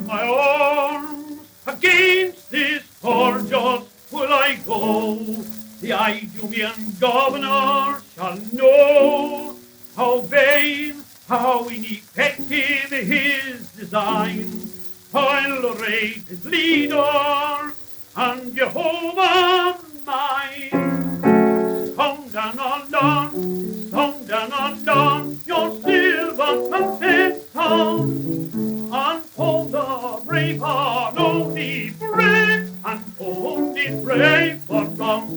my arms against this gorgeous will I go. The Idumean governor shall know how vain, how ineffective his design. I'll raise his leader and Jehovah mine. Sound and undone, sound and undone, your silver trumpet sound. Unfold the brave heart, only brave, and only brave but wrong.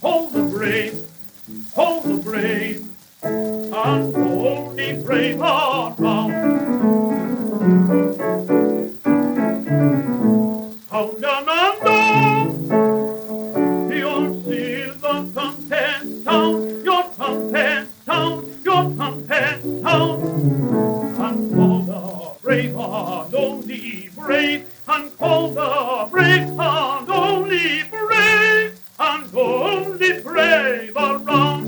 Hold the brave, and only brave heart round. Sound and undone, your silver trumpet sound, your trumpet sound, your trumpet sound. And call the brave heart, only brave, and call the brave heart, only brave, and only brave around.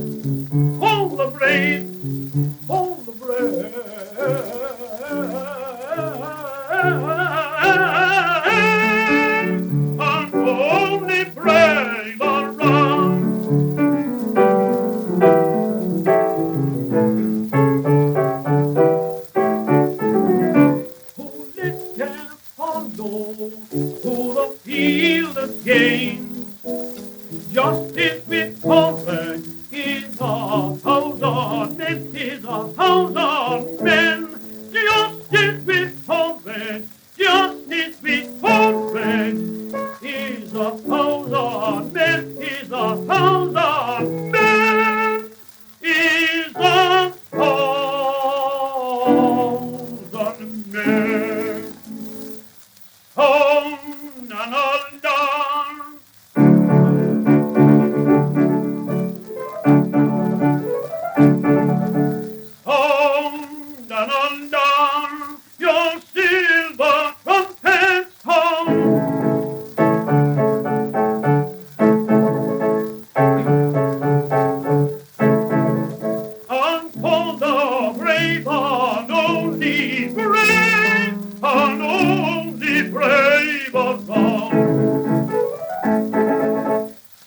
Hold the brave, hold the brave, and only brave around. Who let them follow to the field again? Justice with courage is a thousand men, is a thousand men. Justice with courage, justice with courage is a thousand men, is a thousand men, is a thousand men. Sound and undone, sound and undone, your silver trumpet sound. And for the brave and only brave, and only brave are found.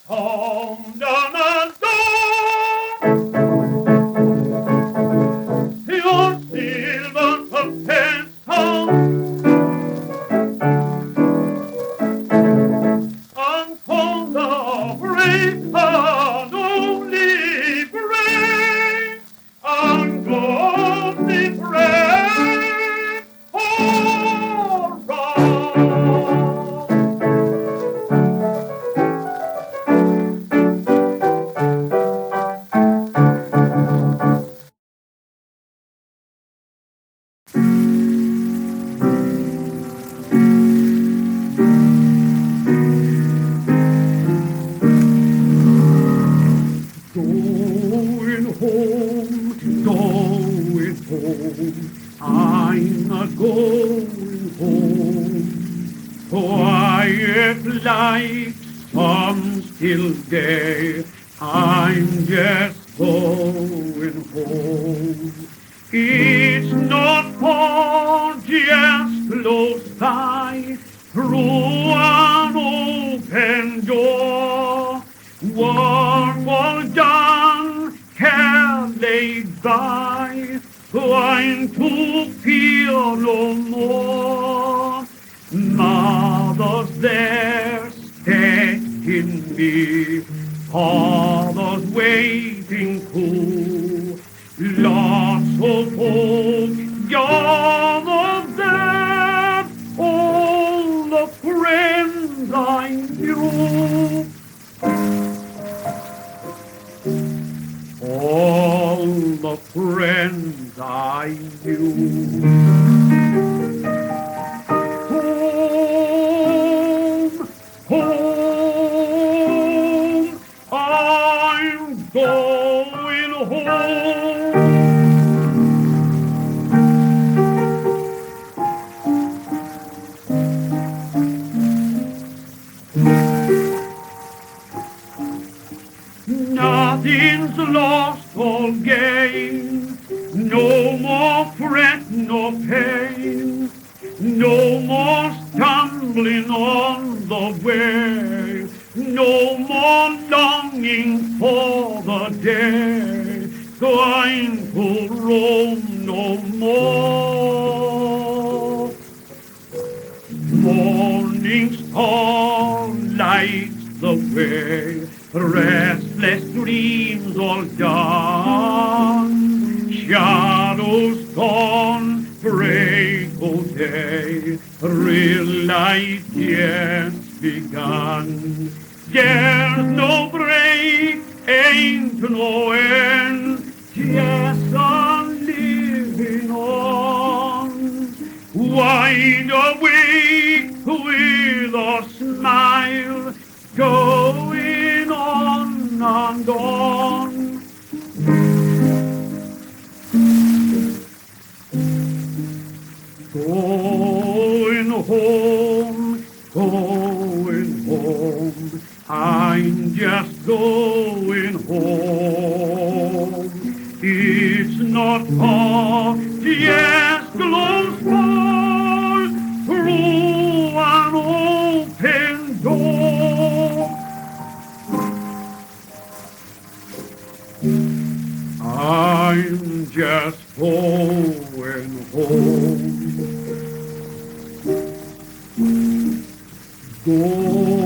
Sound and undone, your silver trumpet sound. And for the brave and only brave, and only brave all round. Going home, I'm not going home. Quiet like some still day, I'm just going home. It's not far, just close by, through an open door. Work all done, care laid by, trying to feel no more. Mother's there, stacking me, father's waiting too. Lots of hope, gathered there, all the friends I knew. All the friends I knew. Home, I'm going home. Nothing's lost or gained, no more fret, no pain. stumbling on the way, no more longing for the day, going to roam no more. Morning star lights the way, restless dreams all done, shadows gone, break o' day, real life yet begun. There's no break, ain't no end, just a living on, wide awake with a smile, going on and on. Going home, going home, I'm just going home. It's not far, just close by, through an open door. I'm just going home. Go